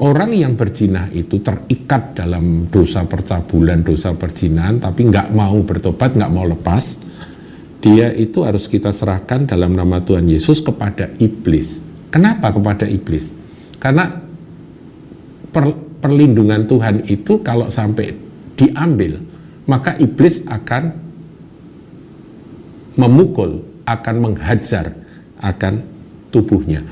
orang yang berzina itu terikat dalam dosa percabulan, dosa perzinahan, tapi nggak mau bertobat, nggak mau lepas, dia itu harus kita serahkan dalam nama Tuhan Yesus kepada iblis. Kenapa kepada iblis? Karena perlindungan Tuhan itu kalau sampai diambil, maka iblis akan memukul, akan menghajar akan tubuhnya,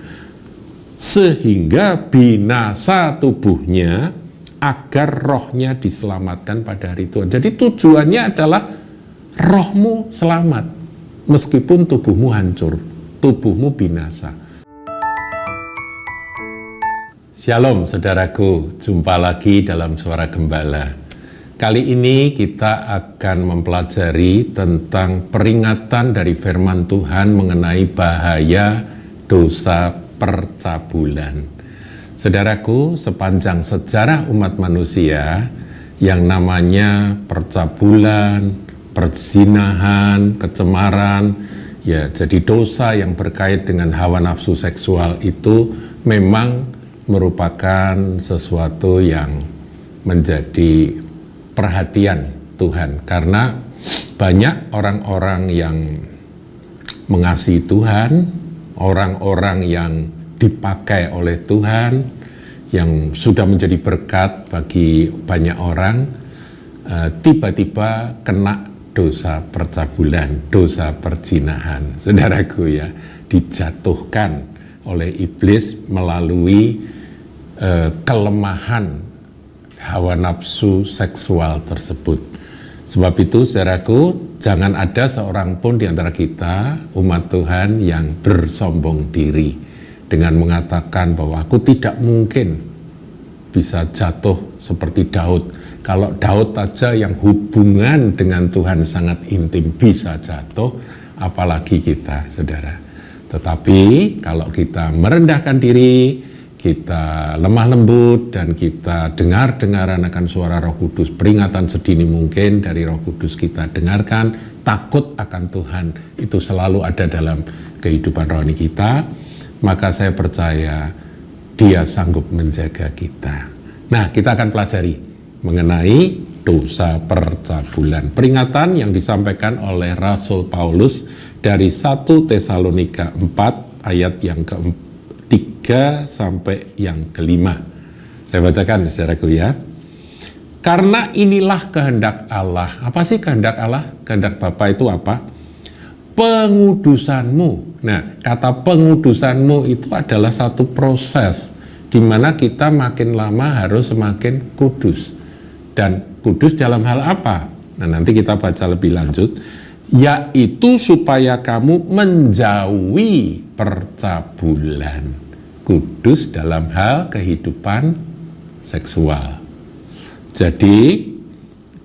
sehingga binasa tubuhnya agar rohnya diselamatkan pada hari Tuhan. Jadi tujuannya adalah rohmu selamat meskipun tubuhmu hancur, tubuhmu binasa. Shalom saudaraku, jumpa lagi dalam Suara Gembala. Kali ini kita akan mempelajari tentang peringatan dari firman Tuhan mengenai bahaya dosa percabulan. Saudaraku, sepanjang sejarah umat manusia yang namanya percabulan, perzinahan, kecemaran, ya jadi dosa yang berkait dengan hawa nafsu seksual itu memang merupakan sesuatu yang menjadi perhatian Tuhan, karena banyak orang-orang yang mengasihi Tuhan, orang-orang yang dipakai oleh Tuhan, yang sudah menjadi berkat bagi banyak orang, tiba-tiba kena dosa percabulan, dosa perzinahan. Saudaraku ya, dijatuhkan oleh iblis melalui kelemahan hawa nafsu seksual tersebut. Sebab itu saudaraku, jangan ada seorang pun di antara kita, umat Tuhan, yang bersombong diri dengan mengatakan bahwa aku tidak mungkin bisa jatuh seperti Daud. Kalau Daud aja yang hubungan dengan Tuhan sangat intim bisa jatuh, apalagi kita, saudara. Tetapi kalau kita merendahkan diri, kita lemah lembut, dan kita dengar-dengaran akan suara Roh Kudus, peringatan sedini mungkin dari Roh Kudus kita dengarkan, takut akan Tuhan itu selalu ada dalam kehidupan rohani kita, maka saya percaya Dia sanggup menjaga kita. Nah, kita akan pelajari mengenai dosa percabulan. Peringatan yang disampaikan oleh Rasul Paulus dari 1 Tesalonika 4 ayat yang ke-3 sampai yang ke-5. Saya bacakan saudaraku ya. Karena inilah kehendak Allah. Apa sih kehendak Allah? Kehendak Bapa itu apa? Pengudusanmu. Nah, kata pengudusanmu itu adalah satu proses di mana kita makin lama harus semakin kudus. Dan kudus dalam hal apa? Nah, nanti kita baca lebih lanjut. Yaitu supaya kamu menjauhi percabulan. Kudus dalam hal kehidupan seksual. Jadi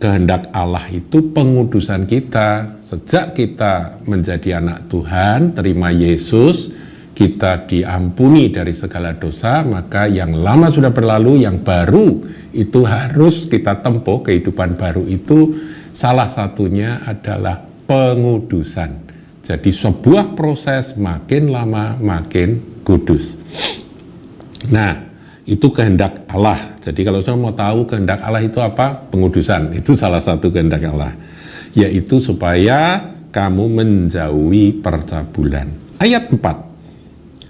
kehendak Allah itu pengudusan kita. Sejak kita menjadi anak Tuhan, terima Yesus, kita diampuni dari segala dosa, maka yang lama sudah berlalu, yang baru itu harus kita tempuh. Kehidupan baru itu salah satunya adalah pengudusan. Jadi sebuah proses makin lama makin kudus. Nah, itu kehendak Allah. Jadi kalau saya mau tahu kehendak Allah itu apa? Pengudusan. Itu salah satu kehendak Allah. Yaitu supaya kamu menjauhi percabulan. Ayat 4.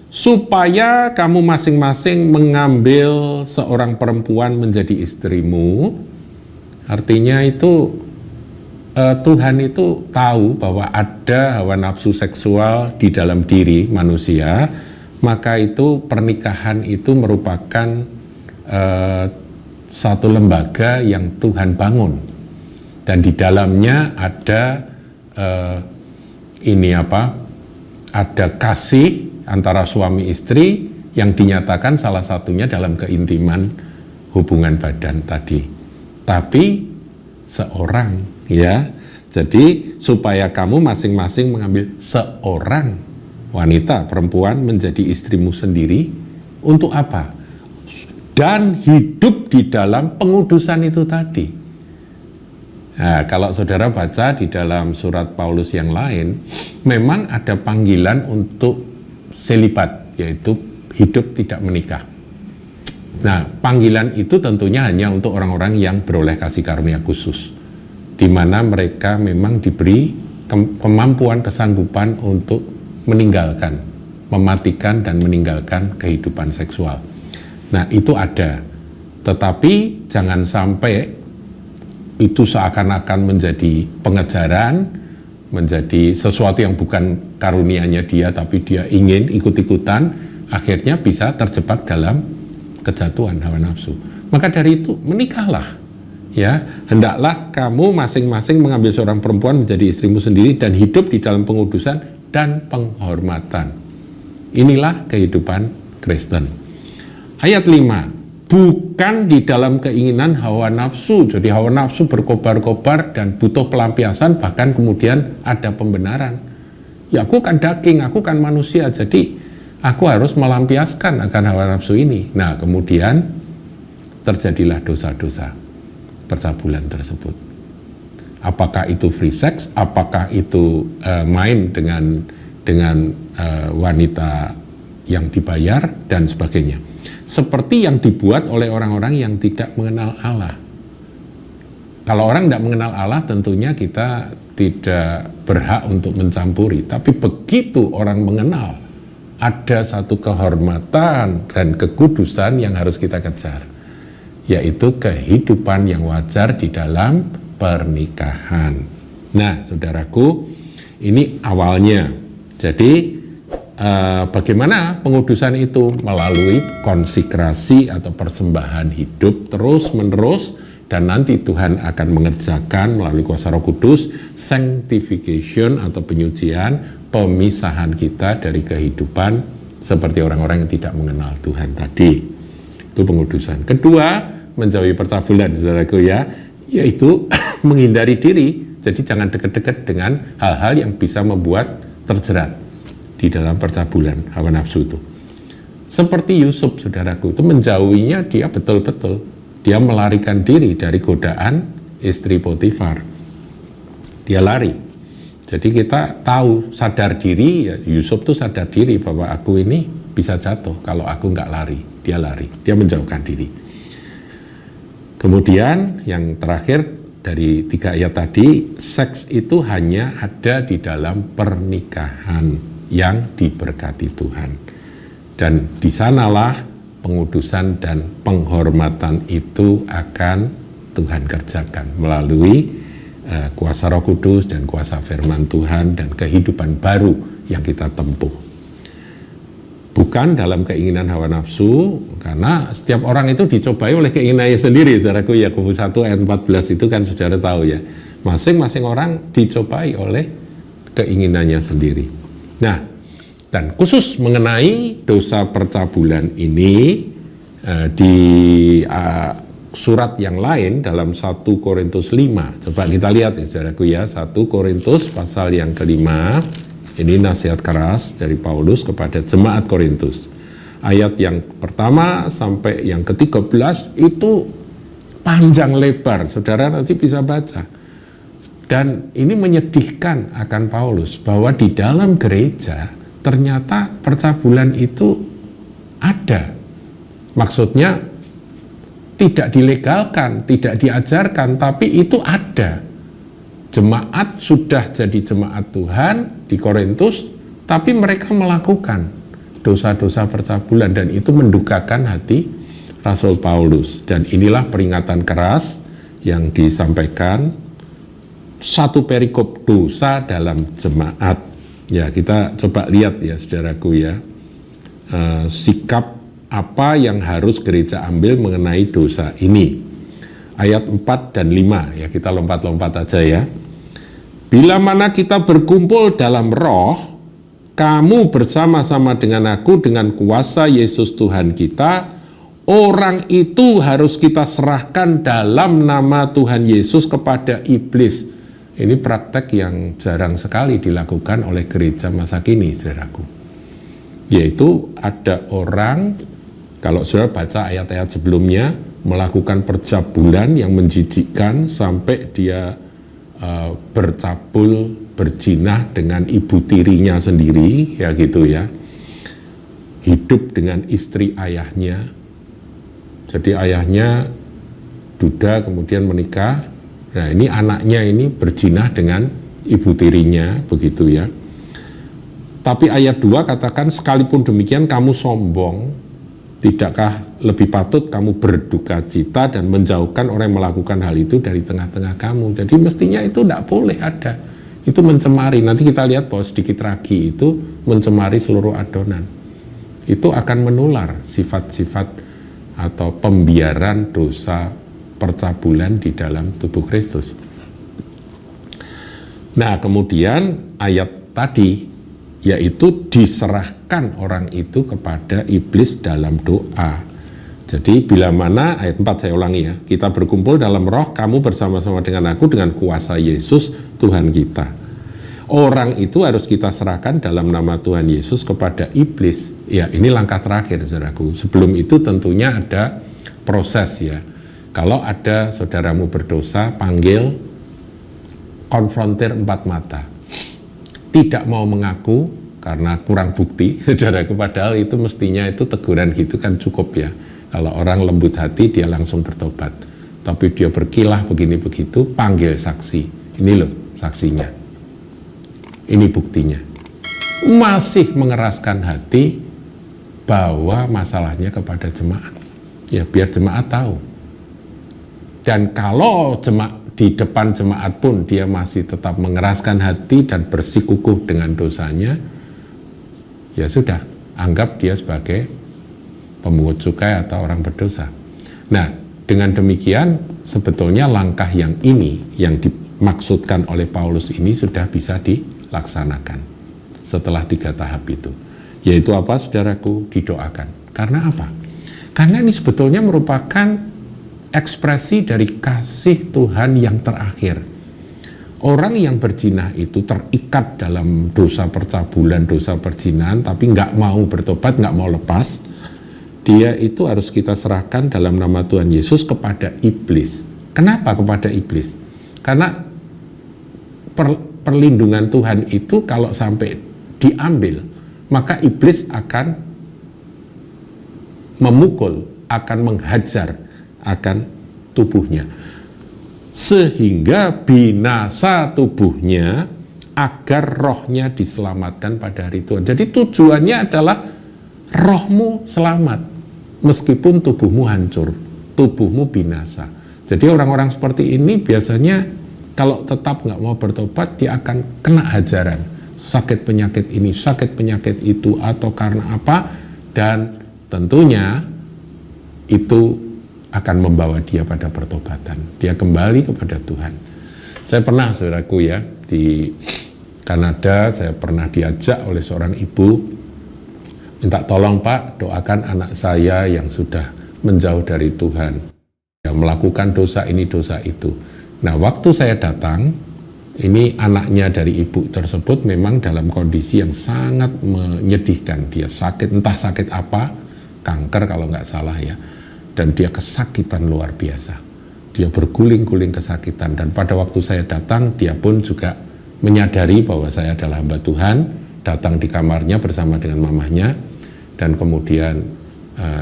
Supaya kamu masing-masing mengambil seorang perempuan menjadi istrimu. Artinya itu Tuhan itu tahu bahwa ada hawa nafsu seksual di dalam diri manusia, maka itu pernikahan itu merupakan satu lembaga yang Tuhan bangun, dan di dalamnya ada ada kasih antara suami istri yang dinyatakan salah satunya dalam keintiman hubungan badan tadi. Tapi seorang, ya, jadi supaya kamu masing-masing mengambil seorang wanita, perempuan menjadi istrimu sendiri. Untuk apa? Dan hidup di dalam pengudusan itu tadi. Nah, kalau saudara baca di dalam surat Paulus yang lain, memang ada panggilan untuk selibat, yaitu hidup tidak menikah. Nah, panggilan itu tentunya hanya untuk orang-orang yang beroleh kasih karunia khusus, di mana mereka memang diberi kemampuan, kesanggupan untuk meninggalkan, mematikan dan meninggalkan kehidupan seksual. Nah, itu ada. Tetapi jangan sampai itu seakan-akan menjadi pengejaran, menjadi sesuatu yang bukan karunianya dia, tapi dia ingin ikut-ikutan, akhirnya bisa terjebak dalam kejatuhan hawa nafsu. Maka dari itu menikahlah, ya. Hendaklah kamu masing-masing mengambil seorang perempuan menjadi istrimu sendiri dan hidup di dalam pengudusan dan penghormatan. Inilah kehidupan Kristen. Ayat 5. Bukan di dalam keinginan hawa nafsu. Jadi hawa nafsu berkobar-kobar dan butuh pelampiasan, bahkan kemudian ada pembenaran. Ya, aku kan daging, aku kan manusia, jadi aku harus melampiaskan akan hawa nafsu ini. Nah, kemudian terjadilah dosa-dosa percabulan tersebut. Apakah itu free sex, apakah itu main dengan wanita yang dibayar dan sebagainya. Seperti yang dibuat oleh orang-orang yang tidak mengenal Allah. Kalau orang tidak mengenal Allah, tentunya kita tidak berhak untuk mencampuri. Tapi begitu orang mengenal, ada satu kehormatan dan kekudusan yang harus kita kejar, yaitu kehidupan yang wajar di dalam pernikahan. Nah, saudaraku, ini awalnya. Jadi bagaimana pengudusan itu? Melalui konsekrasi atau persembahan hidup terus-menerus, dan nanti Tuhan akan mengerjakan melalui kuasa Roh Kudus sanctification atau penyucian, pemisahan kita dari kehidupan seperti orang-orang yang tidak mengenal Tuhan tadi. Itu pengudusan. Kedua, menjauhi percabulan, saudaraku, ya, yaitu menghindari diri. Jadi jangan dekat-dekat dengan hal-hal yang bisa membuat terjerat di dalam percabulan hawa nafsu itu. Seperti Yusuf, saudaraku, itu menjauhinya dia betul-betul. Dia melarikan diri dari godaan istri Potifar. Dia lari. Jadi kita tahu, sadar diri, ya, Yusuf tuh sadar diri bahwa aku ini bisa jatuh kalau aku nggak lari. Dia lari, dia menjauhkan diri. Kemudian yang terakhir dari 3 ayat tadi, seks itu hanya ada di dalam pernikahan yang diberkati Tuhan. Dan di sanalah pengudusan dan penghormatan itu akan Tuhan kerjakan melalui kuasa Roh Kudus dan kuasa firman Tuhan dan kehidupan baru yang kita tempuh. Bukan dalam keinginan hawa nafsu, karena setiap orang itu dicobai oleh keinginannya sendiri. Saudaraku, Yakobus 1 ayat 14 itu kan saudara tahu, ya. Masing-masing orang dicobai oleh keinginannya sendiri. Nah, dan khusus mengenai dosa percabulan ini, di surat yang lain dalam 1 Korintus 5, coba kita lihat, ya saudaraku, ya, 1 Korintus pasal yang ke-5, ini nasihat keras dari Paulus kepada jemaat Korintus. Ayat yang pertama sampai yang ke-13 itu panjang lebar, saudara nanti bisa baca. Dan ini menyedihkan akan Paulus, bahwa di dalam gereja ternyata percabulan itu ada. Maksudnya tidak dilegalkan, tidak diajarkan, tapi itu ada. Jemaat sudah jadi jemaat Tuhan di Korintus, tapi mereka melakukan dosa-dosa percabulan, dan itu mendukakan hati Rasul Paulus. Dan inilah peringatan keras yang disampaikan, satu perikop dosa dalam jemaat. Ya, kita coba lihat, ya saudaraku, ya, sikap apa yang harus gereja ambil mengenai dosa ini. Ayat 4 dan 5, ya, kita lompat-lompat aja, ya. Bila mana kita berkumpul dalam roh, kamu bersama-sama dengan aku dengan kuasa Yesus Tuhan kita, orang itu harus kita serahkan dalam nama Tuhan Yesus kepada iblis. Ini praktek yang jarang sekali dilakukan oleh gereja masa kini, saudaraku. Yaitu ada orang, kalau saudara baca ayat-ayat sebelumnya, melakukan percabulan yang menjijikkan sampai dia bercabul, berzinah dengan ibu tirinya sendiri, ya gitu, ya. Hidup dengan istri ayahnya. Jadi ayahnya duda kemudian menikah. Nah ini anaknya ini berzina dengan ibu tirinya, begitu ya. Tapi ayat 2 katakan, sekalipun demikian kamu sombong, tidakkah lebih patut kamu berduka cita dan menjauhkan orang yang melakukan hal itu dari tengah-tengah kamu. Jadi mestinya itu tidak boleh ada. Itu mencemari. Nanti kita lihat bahwa sedikit ragi itu mencemari seluruh adonan. Itu akan menular sifat-sifat atau pembiaran dosa percabulan di dalam tubuh Kristus. Nah kemudian ayat tadi, yaitu diserahkan orang itu kepada iblis dalam doa. Jadi bila mana, ayat 4 saya ulangi ya, kita berkumpul dalam roh, kamu bersama-sama dengan aku dengan kuasa Yesus Tuhan kita. Orang itu harus kita serahkan dalam nama Tuhan Yesus kepada iblis. Ya ini langkah terakhir saudaraku. Sebelum itu tentunya ada proses ya. Kalau ada saudaramu berdosa, panggil, konfrontir 4 mata. Tidak mau mengaku karena kurang bukti, saudaraku, padahal itu mestinya itu teguran gitu kan cukup ya. Kalau orang lembut hati dia langsung bertobat. Tapi dia berkilah begini begitu, panggil saksi. Ini loh saksinya. Ini buktinya. Masih mengeraskan hati, bawa masalahnya kepada jemaat. Ya biar jemaat tahu. Dan kalau di depan jemaat pun dia masih tetap mengeraskan hati dan bersikukuh dengan dosanya, ya sudah, anggap dia sebagai pemungut cukai atau orang berdosa. Nah, dengan demikian sebetulnya langkah yang ini, yang dimaksudkan oleh Paulus ini sudah bisa dilaksanakan setelah 3 tahap itu. Yaitu apa, saudaraku? Didoakan. Karena apa? Karena ini sebetulnya merupakan ekspresi dari kasih Tuhan yang terakhir. Orang yang berzina itu terikat dalam dosa percabulan, dosa perzinahan, tapi nggak mau bertobat, nggak mau lepas. Dia itu harus kita serahkan dalam nama Tuhan Yesus kepada iblis. Kenapa kepada iblis? Karena perlindungan Tuhan itu kalau sampai diambil, maka iblis akan memukul, akan menghajar akan tubuhnya, sehingga binasa tubuhnya agar rohnya diselamatkan pada hari Tuhan. Jadi tujuannya adalah rohmu selamat meskipun tubuhmu hancur, tubuhmu binasa. Jadi orang-orang seperti ini biasanya kalau tetap nggak mau bertobat, dia akan kena hajaran, sakit penyakit ini, sakit penyakit itu, atau karena apa, dan tentunya itu akan membawa dia pada pertobatan. Dia kembali kepada Tuhan. Saya pernah, saudaraku ya, di Kanada, saya pernah diajak oleh seorang ibu, minta tolong Pak, doakan anak saya yang sudah menjauh dari Tuhan, yang melakukan dosa ini, dosa itu. Nah, waktu saya datang, ini anaknya dari ibu tersebut memang dalam kondisi yang sangat menyedihkan. Dia sakit, entah sakit apa, kanker kalau nggak salah ya. Dan dia kesakitan luar biasa. Dia berguling-guling kesakitan. Dan pada waktu saya datang, dia pun juga menyadari bahwa saya adalah hamba Tuhan, datang di kamarnya bersama dengan mamahnya, dan kemudian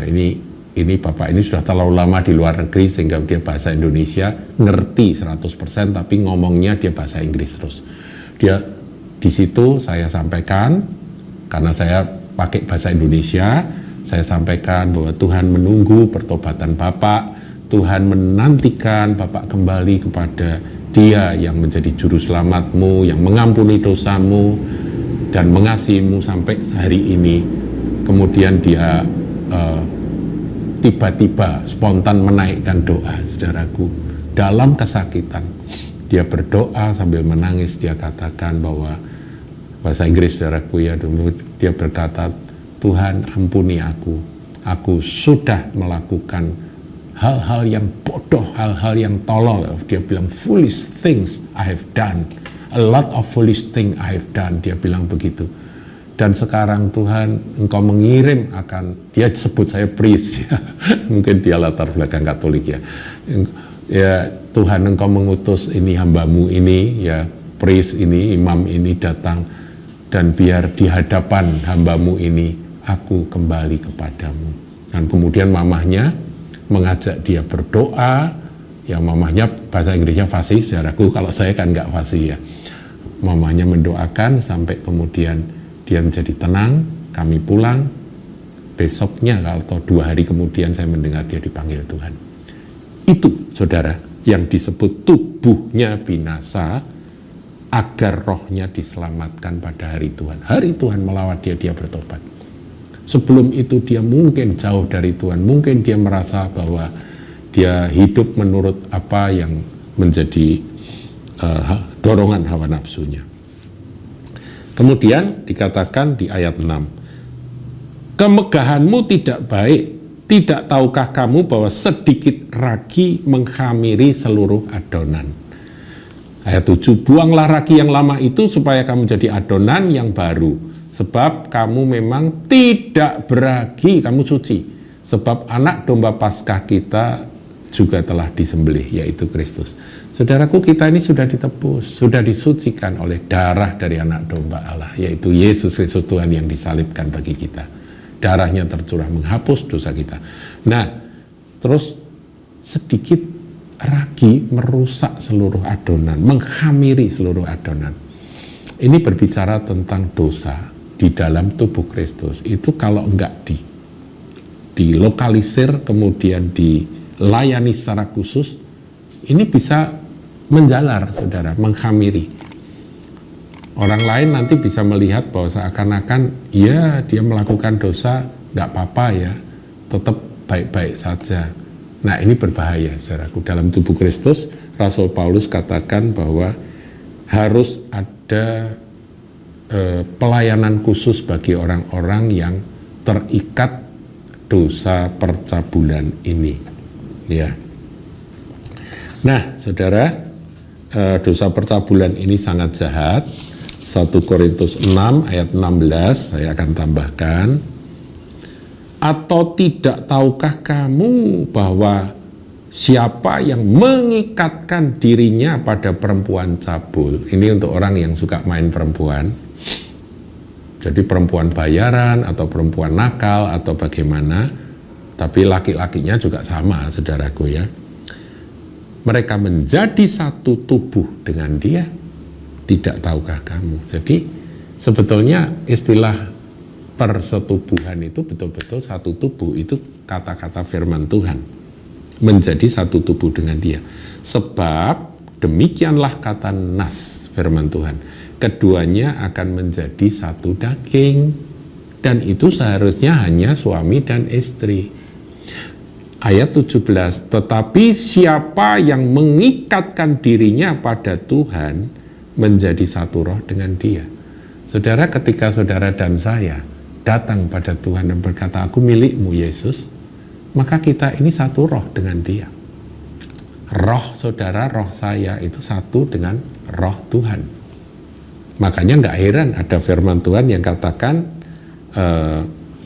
ini bapak ini sudah terlalu lama di luar negeri sehingga dia bahasa Indonesia ngerti 100%, tapi ngomongnya dia bahasa Inggris terus. Dia di situ saya sampaikan, karena saya pakai bahasa Indonesia, saya sampaikan bahwa Tuhan menunggu pertobatan Bapak, Tuhan menantikan Bapak kembali kepada Dia yang menjadi juru selamatmu, yang mengampuni dosamu dan mengasihimu sampai hari ini. Kemudian dia tiba-tiba spontan menaikkan doa, saudaraku, dalam kesakitan. Dia berdoa sambil menangis, dia katakan bahwa, bahasa Inggris saudaraku ya, dia berkata, Tuhan ampuni aku sudah melakukan hal-hal yang bodoh, hal-hal yang tolol. Dia bilang, foolish things I have done, a lot of foolish things I have done, dia bilang begitu. Dan sekarang Tuhan, Engkau mengirim akan, dia sebut saya priest ya. Mungkin dia latar belakang Katolik ya. Ya Tuhan, Engkau mengutus ini hambamu ini ya, priest ini, imam ini datang, dan biar di hadapan hambamu ini aku kembali kepadamu. Dan kemudian mamahnya mengajak dia berdoa, yang mamahnya bahasa Inggrisnya fasih, saudaraku, kalau saya kan nggak fasih ya. Mamahnya mendoakan sampai kemudian dia menjadi tenang, kami pulang. Besoknya atau 2 hari kemudian saya mendengar dia dipanggil Tuhan. Itu, saudara, yang disebut tubuhnya binasa agar rohnya diselamatkan pada hari Tuhan. Hari Tuhan melawat dia, dia bertobat. Sebelum itu dia mungkin jauh dari Tuhan, mungkin dia merasa bahwa dia hidup menurut apa yang menjadi dorongan hawa nafsunya. Kemudian dikatakan di ayat 6, kemegahanmu tidak baik, tidak tahukah kamu bahwa sedikit ragi menghamiri seluruh adonan. Ayat 7, buanglah ragi yang lama itu supaya kamu jadi adonan yang baru. Sebab kamu memang tidak beragi, kamu suci. Sebab anak domba Paskah kita juga telah disembelih, yaitu Kristus. Saudaraku, kita ini sudah ditebus, sudah disucikan oleh darah dari anak domba Allah, yaitu Yesus Kristus Tuhan yang disalibkan bagi kita. Darahnya tercurah menghapus dosa kita. Nah, terus sedikit ragi merusak seluruh adonan, menghamiri seluruh adonan. Ini berbicara tentang dosa di dalam tubuh Kristus. Itu kalau enggak dilokalisir, kemudian dilayani secara khusus, ini bisa menjalar, saudara, menghamiri. Orang lain nanti bisa melihat bahwa seakan-akan ya dia melakukan dosa, nggak apa-apa ya, tetap baik-baik saja. Nah, ini berbahaya, saudaraku. Dalam tubuh Kristus, Rasul Paulus katakan bahwa harus ada pelayanan khusus bagi orang-orang yang terikat dosa percabulan ini. Ya. Nah, saudara, dosa percabulan ini sangat jahat. 1 Korintus 6 ayat 16 saya akan tambahkan. Atau tidak tahukah kamu bahwa siapa yang mengikatkan dirinya pada perempuan cabul, ini untuk orang yang suka main perempuan, jadi perempuan bayaran atau perempuan nakal atau bagaimana, tapi laki-lakinya juga sama, saudaraku ya, mereka menjadi satu tubuh dengan dia. Tidak tahukah kamu? Jadi sebetulnya istilah persetubuhan itu betul-betul satu tubuh, itu kata-kata firman Tuhan, menjadi satu tubuh dengan dia. Sebab demikianlah kata nas firman Tuhan, keduanya akan menjadi satu daging, dan itu seharusnya hanya suami dan istri. Ayat 17, tetapi siapa yang mengikatkan dirinya pada Tuhan menjadi satu roh dengan dia. Saudara, ketika saudara dan saya datang pada Tuhan dan berkata, aku milikmu Yesus, maka kita ini satu roh dengan dia. Roh saudara, roh saya itu satu dengan roh Tuhan. Makanya nggak heran ada firman Tuhan yang katakan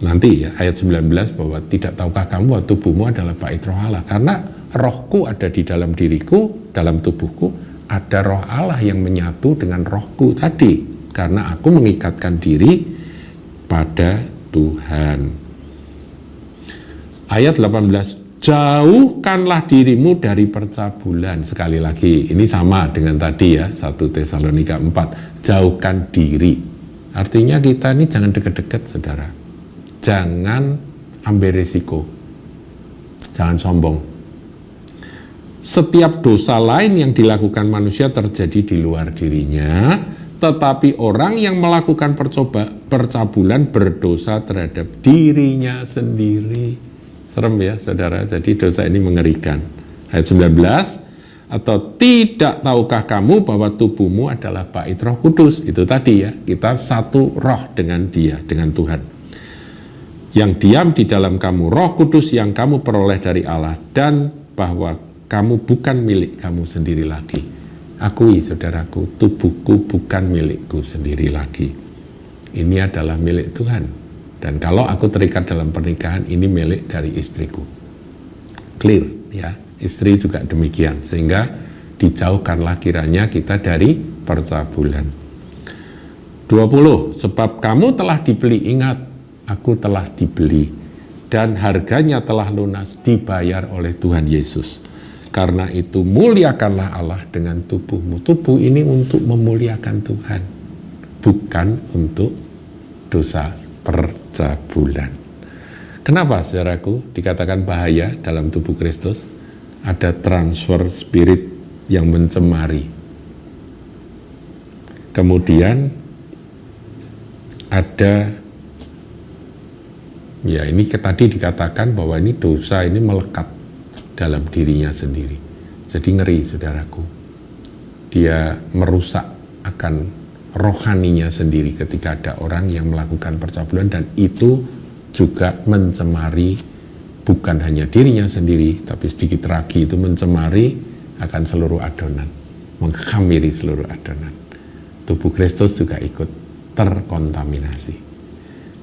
nanti ya, ayat 19, bahwa tidak tahukah kamu bahwa tubuhmu adalah bait roh Allah. Karena rohku ada di dalam diriku, dalam tubuhku, ada roh Allah yang menyatu dengan rohku tadi, karena aku mengikatkan diri pada Tuhan. Ayat 18, jauhkanlah dirimu dari percabulan. Sekali lagi, ini sama dengan tadi ya, 1 Tesalonika 4, jauhkan diri. Artinya kita ini jangan deket-deket, saudara. Jangan ambil risiko, jangan sombong. Setiap dosa lain yang dilakukan manusia terjadi di luar dirinya, tetapi orang yang melakukan percabulan berdosa terhadap dirinya sendiri. Serem ya, saudara. Jadi dosa ini mengerikan. Ayat 19, atau tidak tahukah kamu bahwa tubuhmu adalah bait Roh Kudus? Itu tadi ya, kita satu roh dengan dia, dengan Tuhan. Yang diam di dalam kamu, Roh Kudus yang kamu peroleh dari Allah, dan bahwa kamu bukan milik kamu sendiri lagi. Akui, saudaraku, tubuhku bukan milikku sendiri lagi. Ini adalah milik Tuhan. Dan kalau aku terikat dalam pernikahan, ini milik dari istriku. Clear, ya. Istri juga demikian. Sehingga dijauhkanlah kiranya kita dari percabulan. 20, sebab kamu telah dibeli, ingat, aku telah dibeli. dan harganya telah lunas dibayar oleh Tuhan Yesus. Karena itu muliakanlah Allah dengan tubuhmu. Tubuh ini untuk memuliakan Tuhan, bukan untuk dosa percabulan. Kenapa saudaraku dikatakan bahaya dalam tubuh Kristus? Ada transfer spirit yang mencemari. Kemudian ada, ya ini tadi dikatakan bahwa ini dosa ini melekat dalam dirinya sendiri. Jadi ngeri saudaraku. Dia merusak akan rohaninya sendiri ketika ada orang yang melakukan percabulan, dan itu juga mencemari bukan hanya dirinya sendiri, tapi sedikit lagi itu mencemari akan seluruh adonan, menghamiri seluruh adonan. Tubuh Kristus juga ikut terkontaminasi.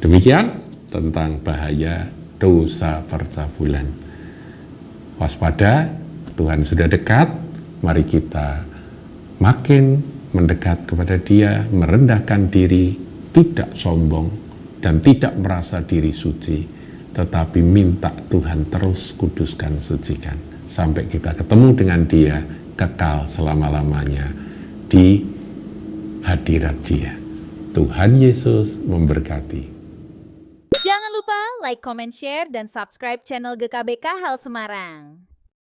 Demikian tentang bahaya dosa percabulan. Waspada, Tuhan sudah dekat, mari kita makin mendekat kepada Dia, merendahkan diri, tidak sombong, dan tidak merasa diri suci, tetapi minta Tuhan terus kuduskan, sucikan, sampai kita ketemu dengan Dia, kekal selama-lamanya di hadirat Dia. Tuhan Yesus memberkati. Jangan lupa like, comment, share, dan subscribe channel GKBK Hal Semarang.